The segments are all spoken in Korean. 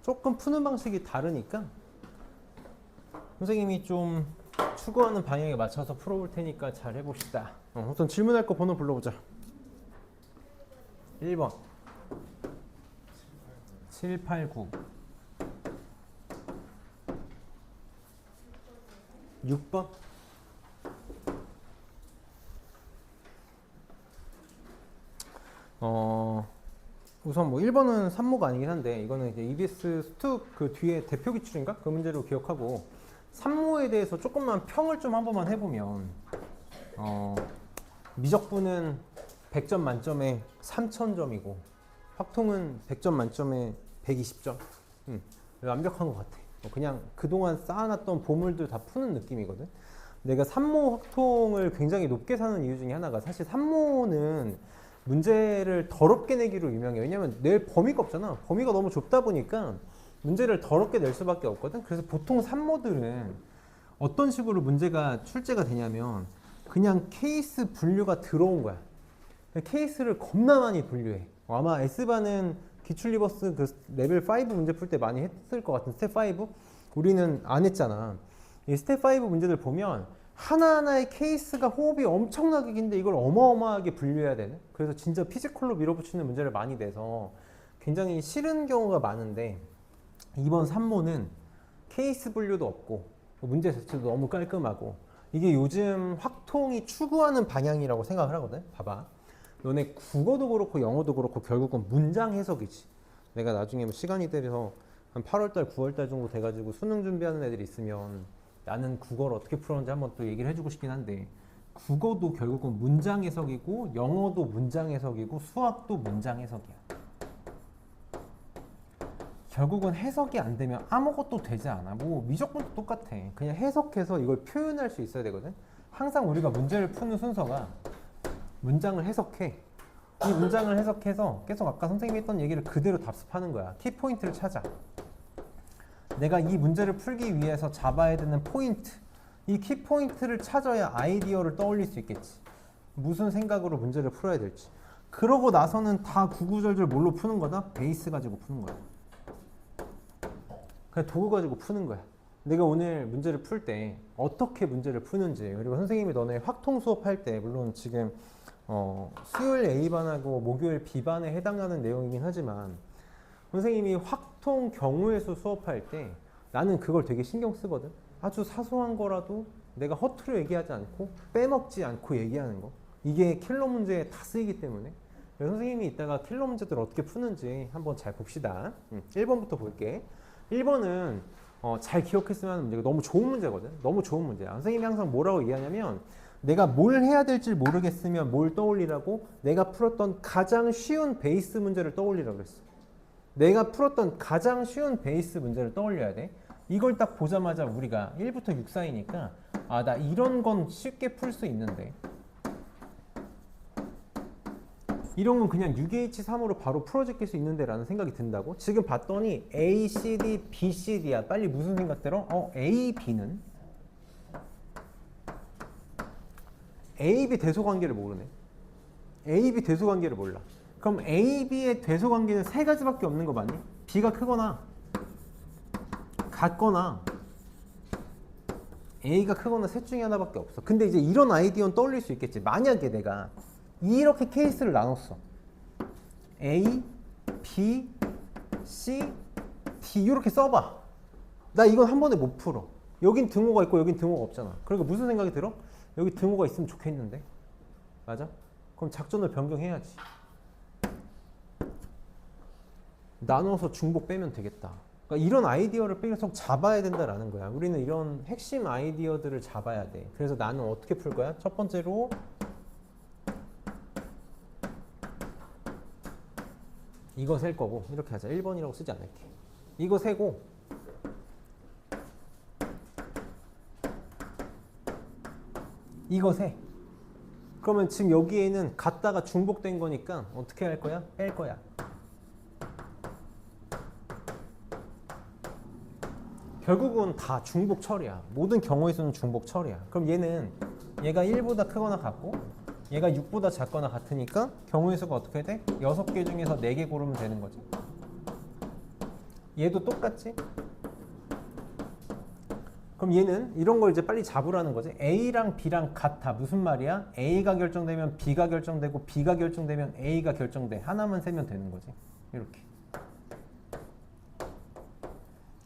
조금 푸는 방식이 다르니까 선생님이 좀 추구하는 방향에 맞춰서 풀어볼 테니까 잘 해봅시다. 우선 질문할 거 번호 불러보자. 1번 789 6번 우선 뭐 1번은 산모가 아니긴 한데 이거는 이제 EBS 스툭 그 뒤에 대표 기출인가? 그 문제로 기억하고 산모에 대해서 조금만 평을 좀 한 번만 해보면 미적분은 100점 만점에 3000점이고 확통은 100점 만점에 120점. 완벽한 것 같아. 그냥 그동안 쌓아놨던 보물들 다 푸는 느낌이거든. 내가 산모 확통을 굉장히 높게 사는 이유 중에 하나가 사실 산모는 문제를 더럽게 내기로 유명해. 왜냐면 낼 범위가 없잖아. 범위가 너무 좁다 보니까 문제를 더럽게 낼 수밖에 없거든. 그래서 보통 산모들은 어떤 식으로 문제가 출제가 되냐면 그냥 케이스 분류가 들어온 거야. 케이스를 겁나 많이 분류해. 아마 S반은 기출리버스 그 레벨 5 문제 풀 때 많이 했을 것 같은 스텝 5? 우리는 안 했잖아. 이 스텝 5 문제들 보면 하나하나의 케이스가 호흡이 엄청나게 긴데 이걸 어마어마하게 분류해야 되네. 그래서 진짜 피지컬로 밀어붙이는 문제를 많이 내서 굉장히 싫은 경우가 많은데 이번 3모는 케이스 분류도 없고 문제 자체도 너무 깔끔하고 이게 요즘 확통이 추구하는 방향이라고 생각을 하거든. 봐봐. 너네 국어도 그렇고 영어도 그렇고 결국은 문장 해석이지. 내가 나중에 뭐 시간이 돼서 한 8월달, 9월달 정도 돼가지고 수능 준비하는 애들이 있으면 나는 국어를 어떻게 풀었는지 한번 또 얘기를 해주고 싶긴 한데 국어도 결국은 문장 해석이고 영어도 문장 해석이고 수학도 문장 해석이야. 결국은 해석이 안 되면 아무것도 되지 않아. 뭐 미적분도 똑같아. 그냥 해석해서 이걸 표현할 수 있어야 되거든. 항상 우리가 문제를 푸는 순서가 문장을 해석해. 이 문장을 해석해서 계속 아까 선생님이 했던 얘기를 그대로 답습하는 거야. 키포인트를 찾아. 내가 이 문제를 풀기 위해서 잡아야 되는 포인트, 이 키포인트를 찾아야 아이디어를 떠올릴 수 있겠지. 무슨 생각으로 문제를 풀어야 될지. 그러고 나서는 다 구구절절 뭘로 푸는 거다? 베이스 가지고 푸는 거야. 그냥 도구 가지고 푸는 거야. 내가 오늘 문제를 풀 때 어떻게 문제를 푸는지, 그리고 선생님이 너네 확통 수업할 때 물론 지금 수요일 A반하고 목요일 B반에 해당하는 내용이긴 하지만 선생님이 확통 경우의 수 수업할 때 나는 그걸 되게 신경 쓰거든. 아주 사소한 거라도 내가 허투루 얘기하지 않고 빼먹지 않고 얘기하는 거. 이게 킬러 문제에 다 쓰이기 때문에 선생님이 이따가 킬러 문제들 어떻게 푸는지 한번 잘 봅시다. 1번부터 볼게. 1번은 잘 기억했으면 하는 문제가 너무 좋은 문제거든. 너무 좋은 문제야. 선생님이 항상 뭐라고 얘기하냐면 내가 뭘 해야 될지 모르겠으면 뭘 떠올리라고? 내가 풀었던 가장 쉬운 베이스 문제를 떠올리라고 그랬어. 내가 풀었던 가장 쉬운 베이스 문제를 떠올려야 돼. 이걸 딱 보자마자 우리가 1부터 6 사이니까 아, 나 이런 건 쉽게 풀 수 있는데 이런 건 그냥 6H3으로 바로 풀어제낄 수 있는데 라는 생각이 든다고? 지금 봤더니 A, C, D, B, C, D야. 빨리 무슨 생각 들어? A, B는? A, B 대소관계를 모르네. A, B 대소관계를 몰라. 그럼 A, B의 대소관계는 세 가지밖에 없는 거 맞니? B가 크거나 같거나 A가 크거나 셋 중에 하나밖에 없어. 근데 이제 이런 아이디어는 떠올릴 수 있겠지. 만약에 내가 이렇게 케이스를 나눴어. A, B, C, D 이렇게 써봐. 나 이건 한 번에 못 풀어. 여긴 등호가 있고 여긴 등호가 없잖아. 그러니까 무슨 생각이 들어? 여기 등호가 있으면 좋겠는데. 맞아? 그럼 작전을 변경해야지. 나눠서 중복 빼면 되겠다. 그러니까 이런 아이디어를 계속 잡아야 된다라는 거야. 우리는 이런 핵심 아이디어들을 잡아야 돼. 그래서 나는 어떻게 풀 거야? 첫 번째로 이거 셀 거고 이렇게 하자. 1번이라고 쓰지 않을게. 이거 세고 이거 세. 그러면 지금 여기에는 갔다가 중복된 거니까 어떻게 할 거야? 뺄 거야. 결국은 다 중복 처리야. 모든 경우의 수는 중복 처리야. 그럼 얘가 1보다 크거나 같고 얘가 6보다 작거나 같으니까 경우의 수가 어떻게 돼? 6개 중에서 4개 고르면 되는 거지. 얘도 똑같지? 그럼 얘는 이런 걸 이제 빨리 잡으라는 거지. A랑 B랑 같아. 무슨 말이야? A가 결정되면 B가 결정되고 B가 결정되면 A가 결정돼. 하나만 세면 되는 거지. 이렇게.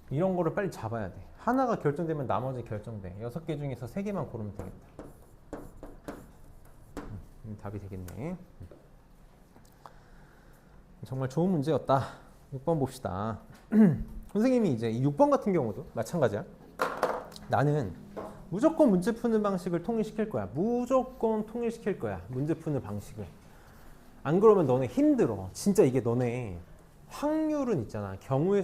이런 거를 빨리 잡아야 돼. 하나가 결정되면 나머지 결정돼. 6개 중에서 3개만 고르면 되겠다. 답이 되겠네. 정말 좋은 문제였다. 6번 봅시다. 선생님이 이제 6번 같은 경우도 마찬가지야. 나는 무조건 문제 푸는 방식을 통일시킬 거야. 무조건 통일시킬 거야. 문제 푸는 방식을. 안 그러면 너네 힘들어. 진짜 이게 너네 확률은 있잖아. 경우의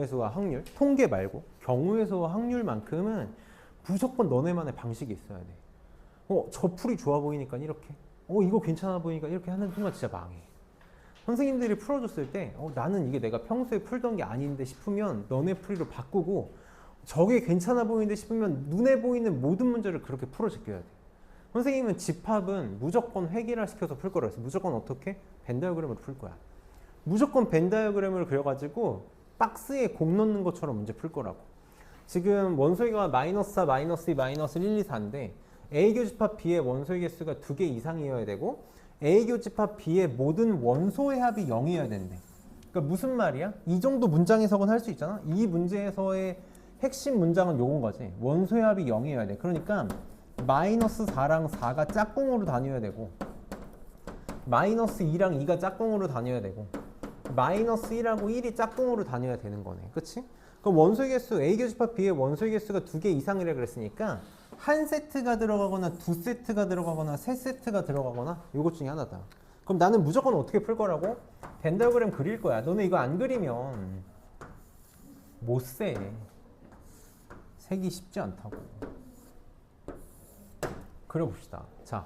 수와 확률, 통계 말고 경우의 수와 확률만큼은 무조건 너네만의 방식이 있어야 돼. 저 풀이 좋아 보이니까 이렇게. 이거 괜찮아 보이니까 이렇게 하는 순간 진짜 망해. 선생님들이 풀어줬을 때 나는 이게 내가 평소에 풀던 게 아닌데 싶으면 너네 풀이로 바꾸고 저게 괜찮아 보이는데 싶으면 눈에 보이는 모든 문제를 그렇게 풀어 제껴야 돼. 선생님은 집합은 무조건 획일화 시켜서 풀 거라 했어. 무조건 어떻게? 벤 다이어그램으로 풀 거야. 무조건 벤 다이어그램을 그려가지고 박스에 공 넣는 것처럼 문제 풀 거라고. 지금 원소의가 마이너스 4, 마이너스 2, 마이너스 1, 2, 4인데 A 교집합 B의 원소의 개수가 2개 이상이어야 되고 A 교집합 B의 모든 원소의 합이 0이어야 된대. 그러니까 무슨 말이야? 이 정도 문장 해석은 할 수 있잖아. 이 문제에서의 핵심 문장은 요건 거지. 원소의 합이 0이어야 돼. 그러니까 마이너스 4랑 4가 짝꿍으로 다녀야 되고 마이너스 2랑 2가 짝꿍으로 다녀야 되고 마이너스 1하고 1이 짝꿍으로 다녀야 되는 거네. 그치? 그럼 원소의 개수 A 교집합 B의 원소의 개수가 2개 이상이라 그랬으니까 한 세트가 들어가거나 두 세트가 들어가거나 세 세트가 들어가거나 요것 중에 하나다. 그럼 나는 무조건 어떻게 풀 거라고? 벤 다이어그램 그릴 거야. 너네 이거 안 그리면 못 세. 세기 쉽지 않다고. 그려봅시다. 자,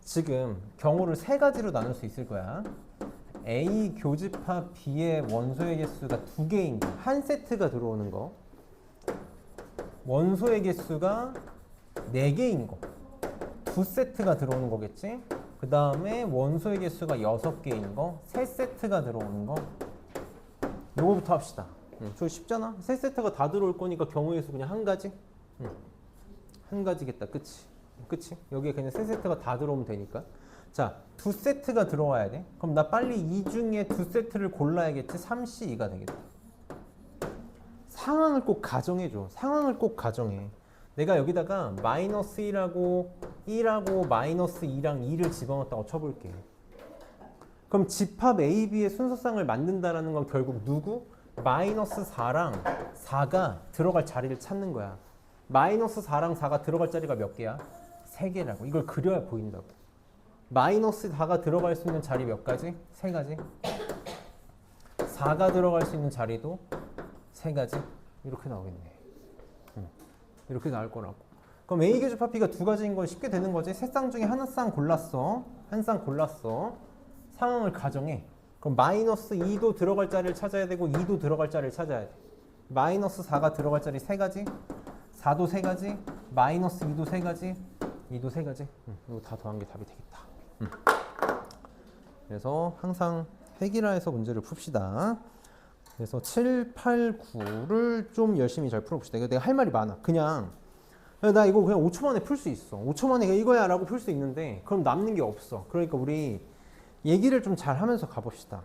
지금 경우를 3가지로 나눌 수 있을 거야. A 교집합 B의 원소의 개수가 2개인 거, 한 세트가 들어오는 거. 원소의 개수가 4개인 거, 2세트가 들어오는 거겠지? 그 다음에 원소의 개수가 6개인 거, 3세트가 들어오는 거. 요거부터 합시다. 저 쉽잖아? 3세트가 다 들어올 거니까 경우의 수 그냥 한 가지? 한 가지겠다. 그치? 그치? 여기에 그냥 3세트가 다 들어오면 되니까. 자, 2세트가 들어와야 돼. 그럼 나 빨리 이 중에 2세트를 골라야겠지? 3C2가 되겠다. 상황을 꼭 가정해줘. 상황을 꼭 가정해. 내가 여기다가 마이너스 1하고 1하고 마이너스 2랑 2를 집어넣었다고 쳐볼게. 그럼 집합 A, B의 순서상을 만든다라는 건 결국 누구? 마이너스 4랑 4가 들어갈 자리를 찾는 거야. 마이너스 4랑 4가 들어갈 자리가 몇 개야? 3개라고. 이걸 그려야 보인다고. 마이너스 4가 들어갈 수 있는 자리 몇 가지? 3가지. 4가 들어갈 수 있는 자리도 3가지. 이렇게 나오겠네. 이렇게 나올 거라고. 그럼 A 교집합 B가 2가지인 건 쉽게 되는 거지. 세 쌍 중에 하나 쌍 골랐어. 한 쌍 골랐어. 상황을 가정해. 그럼 마이너스 2도 들어갈 자리를 찾아야 되고 2도 들어갈 자리를 찾아야 돼. 마이너스 4가 들어갈 자리 3가지. 4도 3가지. 마이너스 2도 3가지. 2도 3가지. 이거 다 더한 게 답이 되겠다. 그래서 항상 획일화해서 문제를 풉시다. 그래서 7, 8, 9를 좀 열심히 잘 풀어봅시다. 이거 내가 할 말이 많아. 그냥 나 이거 그냥 5초 만에 풀 수 있어. 5초 만에 이거야 라고 풀 수 있는데 그럼 남는 게 없어. 그러니까 우리 얘기를 좀 잘 하면서 가봅시다.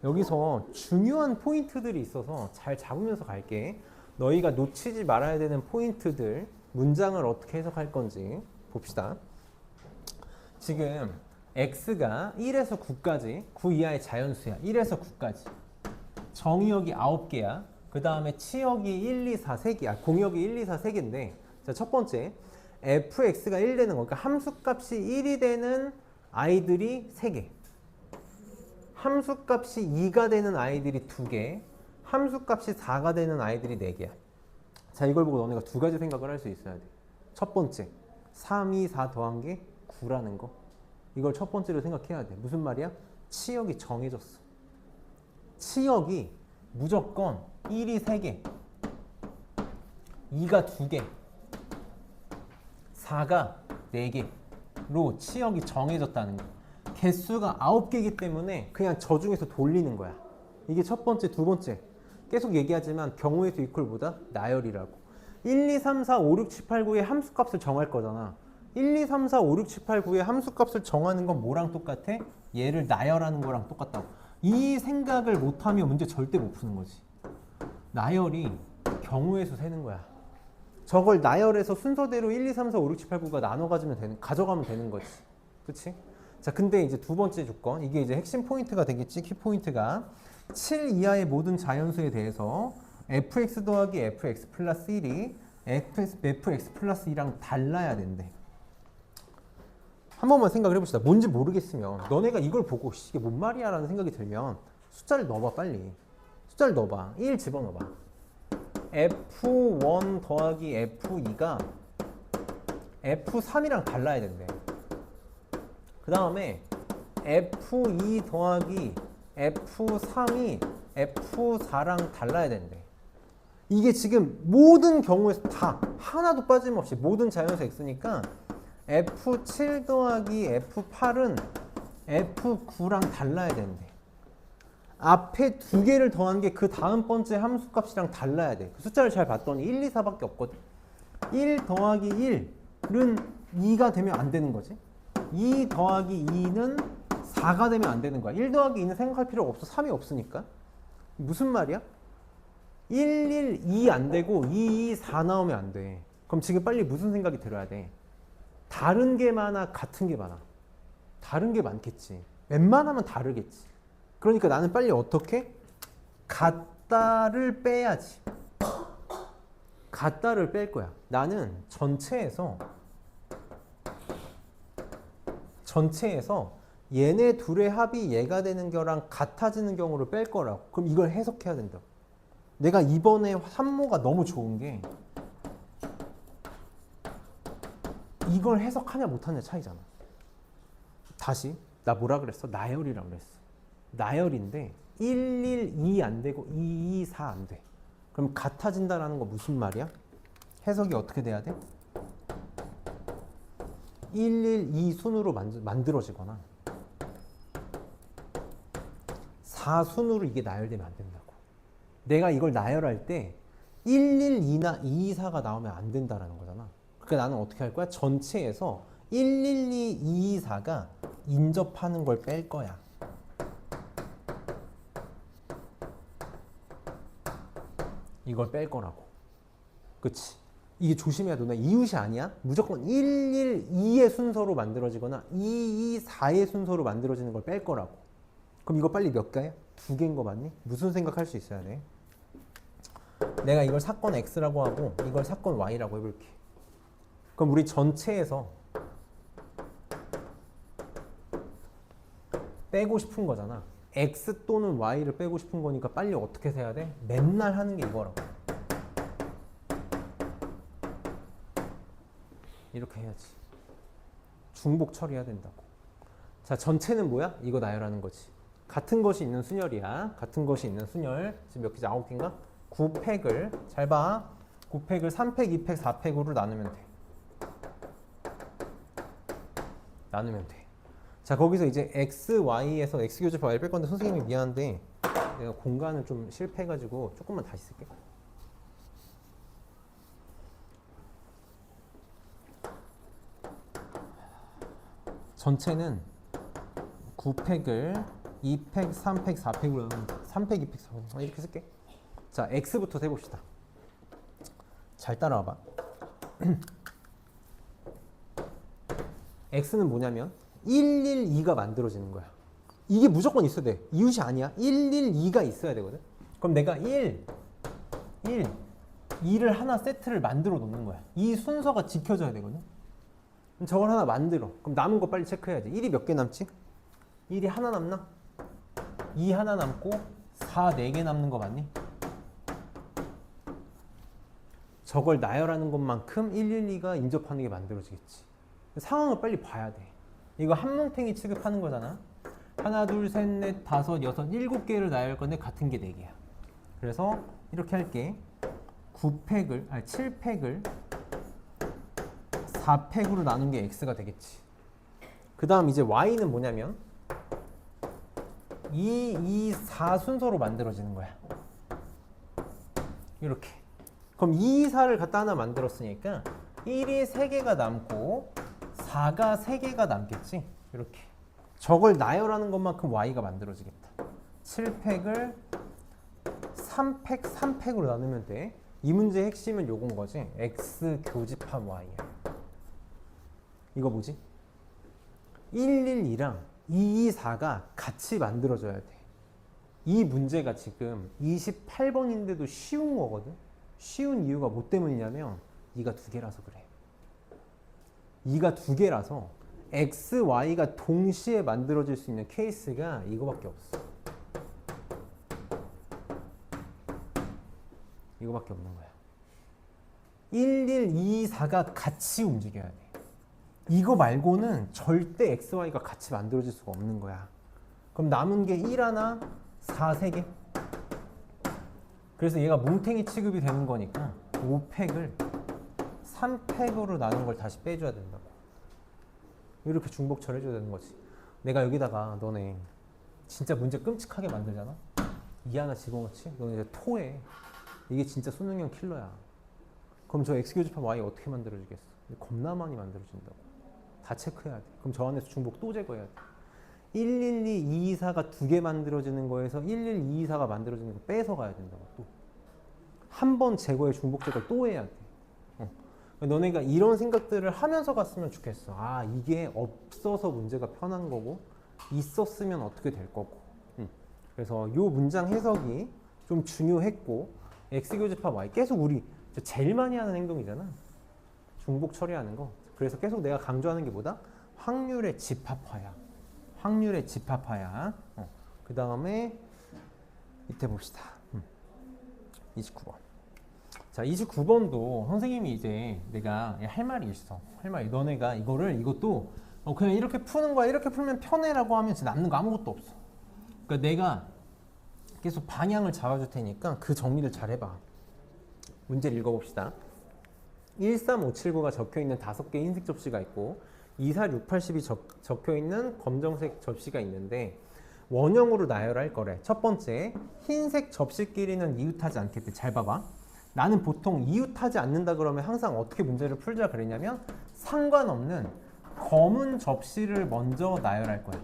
여기서 중요한 포인트들이 있어서 잘 잡으면서 갈게. 너희가 놓치지 말아야 되는 포인트들, 문장을 어떻게 해석할 건지 봅시다. 지금 x가 1에서 9까지 9 이하의 자연수야. 1에서 9까지. 정의역이 9개야. 그 다음에 치역이 1, 2, 4, 3개야. 공역이 1, 2, 4, 3개인데 자, 첫 번째 fx가 1 되는 거. 그러니까 함수값이 1이 되는 아이들이 3개. 함수값이 2가 되는 아이들이 2개. 함수값이 4가 되는 아이들이 4개야. 자, 이걸 보고 너네가 2가지 생각을 할 수 있어야 돼. 첫 번째, 3, 2, 4 더한 게 9라는 거. 이걸 첫 번째로 생각해야 돼. 무슨 말이야? 치역이 정해졌어. 치역이 무조건 1이 3개, 2가 2개, 4가 4개로 치역이 정해졌다는 거. 개수가 9개이기 때문에 그냥 저 중에서 돌리는 거야. 이게 첫 번째, 두 번째. 계속 얘기하지만 경우의 수 이퀄보다 나열이라고. 1, 2, 3, 4, 5, 6, 7, 8, 9의 함수값을 정할 거잖아. 1, 2, 3, 4, 5, 6, 7, 8, 9의 함수값을 정하는 건 뭐랑 똑같아? 얘를 나열하는 거랑 똑같다고. 이 생각을 못하면 문제 절대 못 푸는 거지. 나열이 경우의 수 세는 거야. 저걸 나열해서 순서대로 1, 2, 3, 4, 5, 6, 7, 8, 9가 가져가면 되는 거지. 그치? 자, 근데 이제 두 번째 조건, 이게 이제 핵심 포인트가 되겠지, 키 포인트가. 7 이하의 모든 자연수에 대해서 fx 더하기 fx 플러스 1이 fx 플러스 2랑 달라야 된대. 한 번만 생각을 해봅시다. 뭔지 모르겠으면 너네가 이걸 보고 이게 뭔 말이야 라는 생각이 들면 숫자를 넣어봐. 빨리 숫자를 넣어봐. 1 집어넣어봐. f1 더하기 f2가 f3이랑 달라야 된대. 그 다음에 f2 더하기 f3이 f4랑 달라야 된대. 이게 지금 모든 경우에서 다 하나도 빠짐없이 모든 자연수 x니까 f7 더하기 f8은 f9랑 달라야 된대. 앞에 두 개를 더한 게 그 다음 번째 함수값이랑 달라야 돼. 그 숫자를 잘 봤더니 1, 2, 4밖에 없거든. 1 더하기 1은 2가 되면 안 되는 거지. 2 더하기 2는 4가 되면 안 되는 거야. 1 더하기 2는 생각할 필요가 없어. 3이 없으니까. 무슨 말이야? 1, 1, 2 안 되고 2, 2, 4 나오면 안 돼. 그럼 지금 빨리 무슨 생각이 들어야 돼? 다른 게 많아? 같은 게 많아? 다른 게 많겠지. 웬만하면 다르겠지. 그러니까 나는 빨리 어떻게? 같다를 빼야지. 같다를 뺄 거야. 나는 전체에서 얘네 둘의 합이 얘가 되는 거랑 같아지는 경우를 뺄 거라고. 그럼 이걸 해석해야 된다. 내가 이번에 산모가 너무 좋은 게 이걸 해석하냐 못하냐 차이잖아. 다시 나 뭐라 그랬어? 나열이라고 그랬어. 나열인데 1, 1, 2 안 되고 2, 2, 4 안 돼. 그럼 같아진다라는 거 무슨 말이야? 해석이 어떻게 돼야 돼? 1, 1, 2 순으로 만들어지거나 4 순으로 이게 나열되면 안 된다고. 내가 이걸 나열할 때 1, 1, 2나 2, 2, 4가 나오면 안 된다라는 거잖아. 그러니까 나는 어떻게 할 거야? 전체에서 1, 1, 2, 2, 2, 4가 인접하는 걸 뺄 거야. 이걸 뺄 거라고. 그치? 이게 조심해야 돼. 나 이웃이 아니야? 무조건 1, 1, 2의 순서로 만들어지거나 2, 2, 4의 순서로 만들어지는 걸 뺄 거라고. 그럼 이거 빨리 몇 개야? 두 개인 거 맞니? 무슨 생각할 수 있어야 돼? 내가 이걸 사건 X라고 하고 이걸 사건 Y라고 해볼게. 그럼 우리 전체에서 빼고 싶은 거잖아. X 또는 Y를 빼고 싶은 거니까 빨리 어떻게 해야 돼? 맨날 하는 게 이거라고. 이렇게 해야지. 중복 처리해야 된다고. 자, 전체는 뭐야? 이거 나열하는 거지. 같은 것이 있는 순열이야. 같은 것이 있는 순열. 지금 몇 개지? 9개인가? 9팩을 잘 봐. 9팩을 3팩, 2팩, 4팩으로 나누면 돼. 나누면 돼. 자, 거기서 이제 x, y에서 x 교집합 y를 뺄 건데 선생님이 미안한데 내가 공간을 좀 실패해가지고 조금만 다시 쓸게. 전체는 9팩을 2팩, 3팩, 4팩으로 나누면 3팩, 2팩, 4팩 이렇게 쓸게. 자, x부터 세봅시다. 잘 따라와봐. x는 뭐냐면 1, 1, 2가 만들어지는 거야. 이게 무조건 있어야 돼. 이웃이 아니야. 1, 1, 2가 있어야 되거든. 그럼 내가 1, 2를 하나 세트를 만들어 놓는 거야. 이 순서가 지켜져야 되거든. 그럼 저걸 하나 만들어. 그럼 남은 거 빨리 체크해야지. 1이 몇 개 남지? 1이 하나 남나? 2 하나 남고 4, 4개 남는 거 맞니? 저걸 나열하는 것만큼 1, 1, 2가 인접하는 게 만들어지겠지. 상황을 빨리 봐야 돼. 이거 한뭉탱이 취급하는 거잖아. 하나, 둘, 셋, 넷, 다섯, 여섯, 7개를 나열 건데 같은 게 4개야. 그래서 이렇게 할게. 7팩을 4팩으로 나눈 게 x가 되겠지. 그 다음 이제 y는 뭐냐면 2, 2, 4 순서로 만들어지는 거야. 이렇게. 그럼 2, 4를 갖다 하나 만들었으니까 1이 3개가 남고 4가 3개가 남겠지. 이렇게. 저걸 나열하는 것만큼 y가 만들어지겠다. 7팩을 3팩, 3팩으로 나누면 돼. 이 문제의 핵심은 요건 거지. x 교집합 y야. 이거 뭐지? 112랑 224가 같이 만들어져야 돼. 이 문제가 지금 28번인데도 쉬운 거거든. 쉬운 이유가 뭐 때문이냐면 이가 두 개라서 그래. 이가 두 개라서 x, y가 동시에 만들어질 수 있는 케이스가 이거밖에 없어. 이거밖에 없는 거야. 1, 1, 2, 4가 같이 움직여야 돼. 이거 말고는 절대 x, y가 같이 만들어질 수가 없는 거야. 그럼 남은 게 1 하나, 4, 3개. 그래서 얘가 뭉탱이 취급이 되는 거니까 5팩을 3팩으로 나눈 걸 다시 빼줘야 된다고. 이렇게 중복처리 해줘야 되는 거지. 내가 여기다가 너네 진짜 문제 끔찍하게 만들잖아? 이 하나 집어넣지? 너네 이제 토해. 이게 진짜 수능형 킬러야. 그럼 저 X교집합 Y 어떻게 만들어지겠어? 겁나 많이 만들어진다고. 다 체크해야 돼. 그럼 저 안에서 중복 또 제거해야 돼. 112, 224가 두 개 만들어지는 거에서 11, 224가 만들어지는 거 빼서 가야 된다고. 또 한 번 제거에 중복 제거를 또 해야 돼. 너네가 이런 생각들을 하면서 갔으면 좋겠어. 아, 이게 없어서 문제가 편한 거고 있었으면 어떻게 될 거고. 그래서 이 문장 해석이 좀 중요했고, X교집합 Y 계속 우리 제일 많이 하는 행동이잖아. 중복 처리하는 거. 그래서 계속 내가 강조하는 게 뭐다? 확률의 집합화야. 확률의 집합화야. 그 다음에 밑에 봅시다. 29번. 자, 29번도 선생님이 이제 내가 할 말이 있어. 할 말이. 너네가 이것도 그냥 이렇게 푸는 거야. 이렇게 풀면 편해라고 하면 진짜 남는 거 아무것도 없어. 그러니까 내가 계속 방향을 잡아줄 테니까 그 정리를 잘 해봐. 문제를 읽어봅시다. 13579가 적혀있는 5개의 흰색 접시가 있고 24680이 적혀있는 검정색 접시가 있는데 원형으로 나열할 거래. 첫 번째, 흰색 접시끼리는 이웃하지 않겠대. 잘 봐봐. 나는 보통 이웃하지 않는다 그러면 항상 어떻게 문제를 풀자 그랬냐면 상관없는 검은 접시를 먼저 나열할 거야.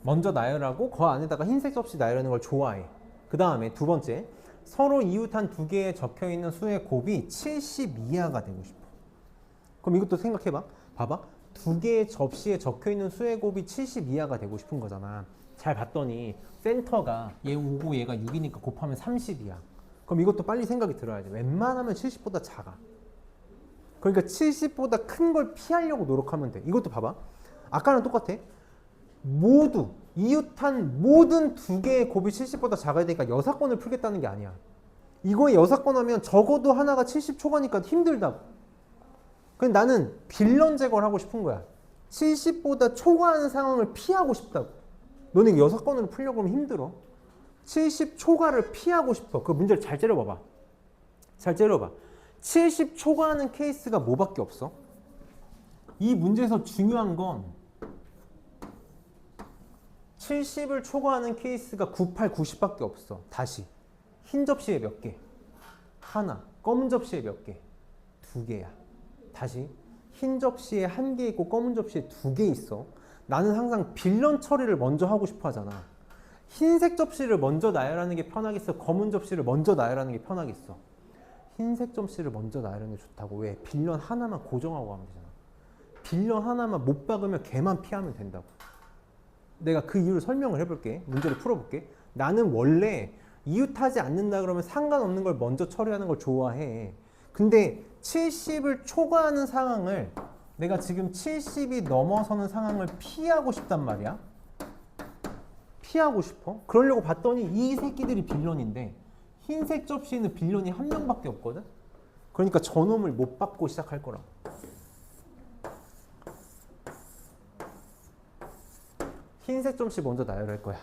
먼저 나열하고 그 안에다가 흰색 접시 나열하는 걸 좋아해. 그 다음에 두 번째, 서로 이웃한 두 개에 적혀있는 수의 곱이 70 이하가 되고 싶어. 그럼 이것도 생각해봐. 봐봐. 두 개의 접시에 적혀있는 수의 곱이 70 이하가 되고 싶은 거잖아. 잘 봤더니 센터가 얘 5고 얘가 6이니까 곱하면 30이야. 그럼 이것도 빨리 생각이 들어야 돼. 웬만하면 70보다 작아. 그러니까 70보다 큰 걸 피하려고 노력하면 돼. 이것도 봐봐. 아까랑 똑같아. 모두 이웃한 모든 두 개의 곱이 70보다 작아야 되니까 6건을 풀겠다는 게 아니야. 이거에 6건 하면 적어도 하나가 70 초과니까 힘들다고. 근데 나는 빌런 제거를 하고 싶은 거야. 70보다 초과하는 상황을 피하고 싶다고. 너네 6건으로 풀려고 하면 힘들어. 70 초과를 피하고 싶어. 그 문제를 잘 째려봐봐. 잘 째려봐. 70 초과하는 케이스가 뭐밖에 없어? 이 문제에서 중요한 건 70을 초과하는 케이스가 98, 90밖에 없어. 다시. 흰 접시에 몇 개? 하나. 검은 접시에 몇 개? 2개야. 다시. 흰 접시에 1개 있고 검은 접시에 2개 있어. 나는 항상 빌런 처리를 먼저 하고 싶어 하잖아. 흰색 접시를 먼저 나열하는 게 편하겠어? 검은 접시를 먼저 나열하는 게 편하겠어? 흰색 접시를 먼저 나열하는 게 좋다고. 왜? 빌런 하나만 고정하고 가면 되잖아. 빌런 하나만 못 박으면 걔만 피하면 된다고. 내가 그 이유를 설명을 해볼게. 문제를 풀어볼게. 나는 원래 이웃하지 않는다 그러면 상관없는 걸 먼저 처리하는 걸 좋아해. 근데 70을 초과하는 상황을 내가 지금 70이 넘어서는 상황을 피하고 싶단 말이야. 피하고 싶어. 그러려고 봤더니 이 새끼들이 빌런인데 흰색 접시에는 빌런이 한 명밖에 없거든. 그러니까 저놈을 못 받고 시작할 거라고. 흰색 접시 먼저 나열할 거야.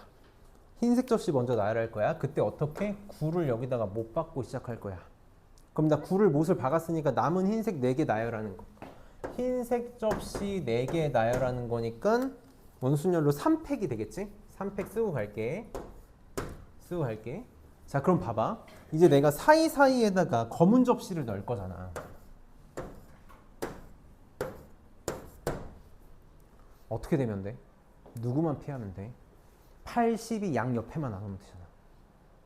흰색 접시 먼저 나열할 거야. 그때 어떻게? 9를 여기다가 못 받고 시작할 거야. 그럼 나 9를 못을 박았으니까 남은 흰색 4개 나열하는 거. 흰색 접시 4개 나열하는 거니까 원순열로 3팩이 되겠지? 3팩 쓰고 갈게. 쓰고 갈게. 자, 그럼 봐봐. 이제 내가 사이사이에다가 검은 접시를 넣을 거잖아. 어떻게 되면 돼? 누구만 피하면 돼? 80이 양옆에만 나누면 되잖아.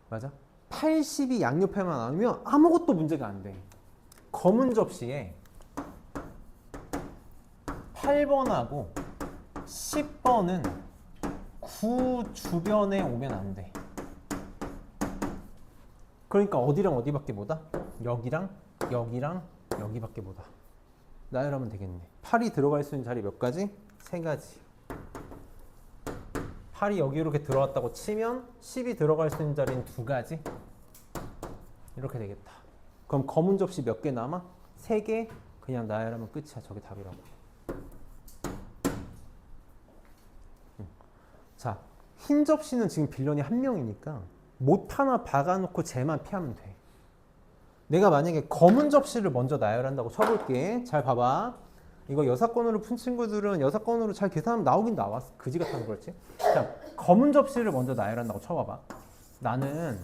맞아? 80이 양옆에만 나누면 아무것도 문제가 안 돼. 검은 접시에 8번하고 10번은 9 주변에 오면 안 돼. 그러니까 어디랑 어디밖에 못와? 여기랑 여기랑 여기밖에 못와. 나열하면 되겠네. 8이 들어갈 수 있는 자리 몇 가지? 3가지. 8이 여기 이렇게 들어왔다고 치면 10이 들어갈 수 있는 자리는 2가지. 이렇게 되겠다. 그럼 검은 접시 몇 개 남아? 3개. 그냥 나열하면 끝이야. 저게 답이라고. 자, 흰 접시는 지금 빌런이 1명이니까 못 하나 박아놓고 쟤만 피하면 돼. 내가 만약에 검은 접시를 먼저 나열한다고 쳐볼게. 잘 봐봐. 이거 여사건으로 푼 친구들은 여사건으로 잘 계산하면 나오긴 나왔어. 그지 같아서 그렇지. 자, 검은 접시를 먼저 나열한다고 쳐봐봐. 나는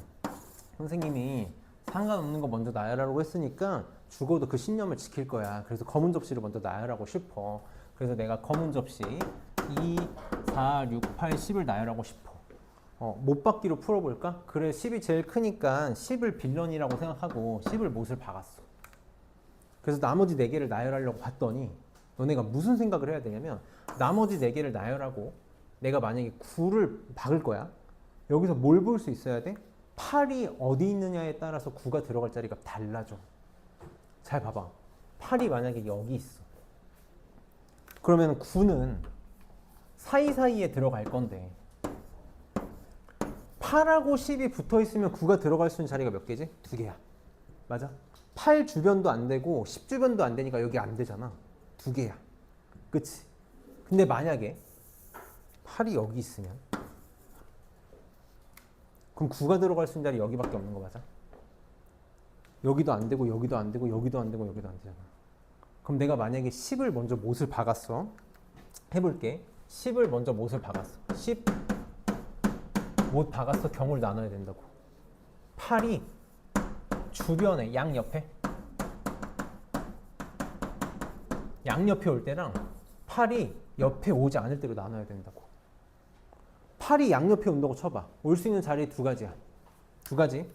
선생님이 상관없는 거 먼저 나열하라고 했으니까 죽어도 그 신념을 지킬 거야. 그래서 검은 접시를 먼저 나열하고 싶어. 그래서 내가 검은 접시 2, 4, 6, 8, 10을 나열하고 싶어. 못 받기로 풀어볼까? 그래, 10이 제일 크니까 10을 빌런이라고 생각하고 10을 못을 박았어. 그래서 나머지 4개를 나열하려고 봤더니 너네가 무슨 생각을 해야 되냐면 나머지 4개를 나열하고 내가 만약에 9를 박을 거야. 여기서 뭘 볼 수 있어야 돼? 8이 어디 있느냐에 따라서 9가 들어갈 자리가 달라져. 잘 봐봐. 8이 만약에 여기 있어. 그러면 9는 사이사이에 들어갈 건데 8하고 10이 붙어 있으면 9가 들어갈 수 있는 자리가 몇 개지? 2개야. 맞아? 8 주변도 안 되고 10 주변도 안 되니까 여기 안 되잖아. 2개야. 그치? 근데 만약에 8이 여기 있으면 그럼 9가 들어갈 수 있는 자리 여기밖에 없는 거 맞아? 여기도 안 되고 여기도 안 되고 여기도 안 되고 여기도 안 되잖아. 그럼 내가 만약에 10을 먼저 못을 박았어. 해볼게. 10을 먼저 못을 박았어. 10 못 박았어. 경우를 나눠야 된다고. 8이 주변에 양옆에 올 때랑 8이 옆에 오지 않을 때로 나눠야 된다고. 8이 양옆에 온다고 쳐봐. 올 수 있는 자리 2가지야. 2가지.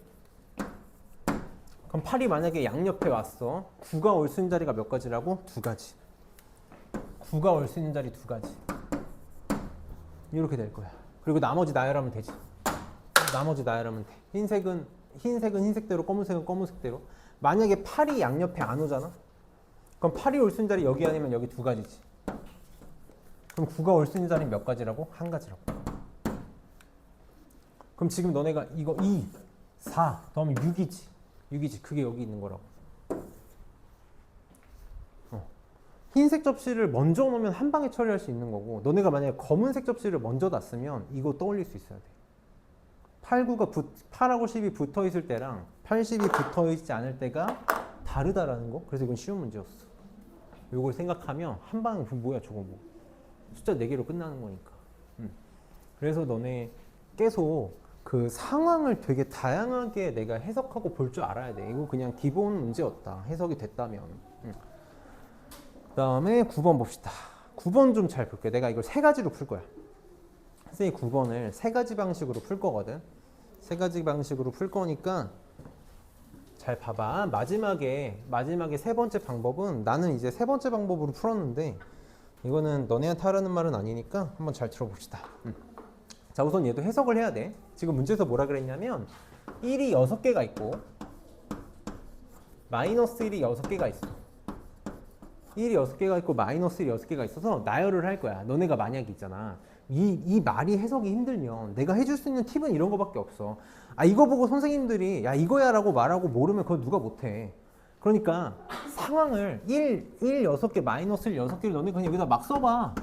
그럼 8이 만약에 양옆에 왔어. 9가 올 수 있는 자리가 몇 가지라고? 2가지. 9가 올 수 있는 자리 2가지. 이렇게 될 거야. 그리고 나머지 나열하면 되지. 나머지 나열하면 돼. 흰색은 흰색대로, 검은색은 검은색대로. 만약에 8이 양옆에 안 오잖아? 그럼 8이 올 수 있는 자리 여기 아니면 여기 2가지지. 그럼 9가 올 수 있는 자리는 몇 가지라고? 1가지라고. 그럼 지금 너네가 이거 2, 4, 더하면 6이지. 6이지. 그게 여기 있는 거라고. 흰색 접시를 먼저 놓으면 한 방에 처리할 수 있는 거고 너네가 만약에 검은색 접시를 먼저 놨으면 이거 떠올릴 수 있어야 돼. 8하고 10이 붙어 있을 때랑 80이 붙어 있지 않을 때가 다르다라는 거. 그래서 이건 쉬운 문제였어. 이걸 생각하면 한 방에 뭐야 저거 뭐 숫자 4개로 끝나는 거니까. 그래서 너네 계속 그 상황을 되게 다양하게 내가 해석하고 볼 줄 알아야 돼. 이거 그냥 기본 문제였다. 해석이 됐다면. 그 다음에 9번 봅시다. 9번 좀 잘 볼게. 내가 이걸 3가지로 풀 거야. 선생님이 9번을 3가지 방식으로 풀 거거든. 3가지 방식으로 풀 거니까 잘 봐봐. 마지막에 3번째 방법은 나는 이제 3번째 방법으로 풀었는데 이거는 너네한테 하라는 말은 아니니까 한번 잘 들어봅시다. 자, 우선 얘도 해석을 해야 돼. 지금 문제에서 뭐라 그랬냐면 1이 6개가 있고 마이너스 1이 6개가 있어. 1이 6개가 있고 마이너스 1이 6개가 있어서 나열을 할 거야. 너네가 만약에 있잖아. 이 말이 해석이 힘들면 내가 해줄 수 있는 팁은 이런 거밖에 없어. 아, 이거 보고 선생님들이 야 이거야 라고 말하고 모르면 그거 누가 못해. 그러니까 상황을 1, 6개, 마이너스 1, 6개를 너네 그냥 여기다 막 써봐.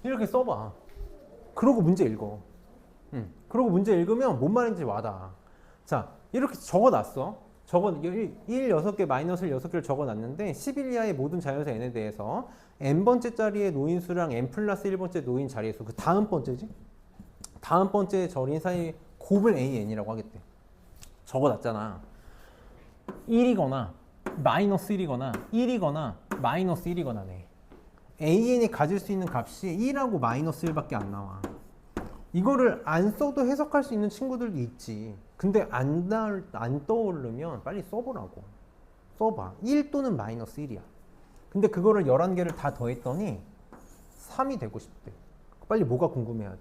이렇게 써봐. 그러고 문제 읽어. 그러고 문제 읽으면 뭔 말인지 와닿아. 자, 이렇게 적어놨어. 적어 1 6개 마이너스를 6개를 적어놨는데 11 이하의 모든 자연수 n에 대해서 n번째 자리의 노인수랑 n 플러스 1번째 노인 자리수 그 다음 번째지? 다음 번째 절인 사이 곱을 an이라고 하겠대. 적어놨잖아. 1이거나 마이너스 1이거나 1이거나 마이너스 1이거나네. an이 가질 수 있는 값이 1하고 마이너스 1밖에 안 나와. 이거를 안 써도 해석할 수 있는 친구들도 있지. 근데 안 떠오르면 빨리 써보라고. 써봐. 1 또는 마이너스 1이야. 근데 그거를 11개를 다 더했더니 3이 되고 싶대. 빨리 뭐가 궁금해야 돼?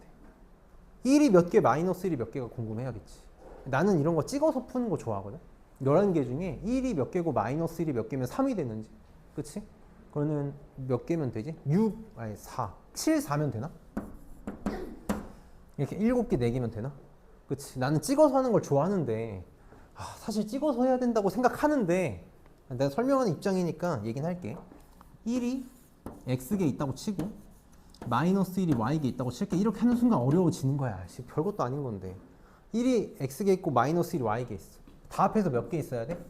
1이 몇 개, 마이너스 1이 몇 개가 궁금해야겠지. 나는 이런 거 찍어서 푸는 거 좋아하거든. 11개 중에 1이 몇 개고 마이너스 1이 몇 개면 3이 되는지. 그치? 그러면 몇 개면 되지? 4. 7, 4면 되나? 이렇게 7개, 4개면 되나? 그치? 나는 찍어서 하는 걸 좋아하는데 사실 찍어서 해야 된다고 생각하는데 내가 설명하는 입장이니까 얘기는 할게. 1이 x개 있다고 치고 마이너스 1이 y개 있다고 칠게. 이렇게 하는 순간 어려워지는 거야. 별것도 아닌 건데 1이 x개 있고 마이너스 1이 y개 있어. 다 합해서 몇 개 있어야 돼?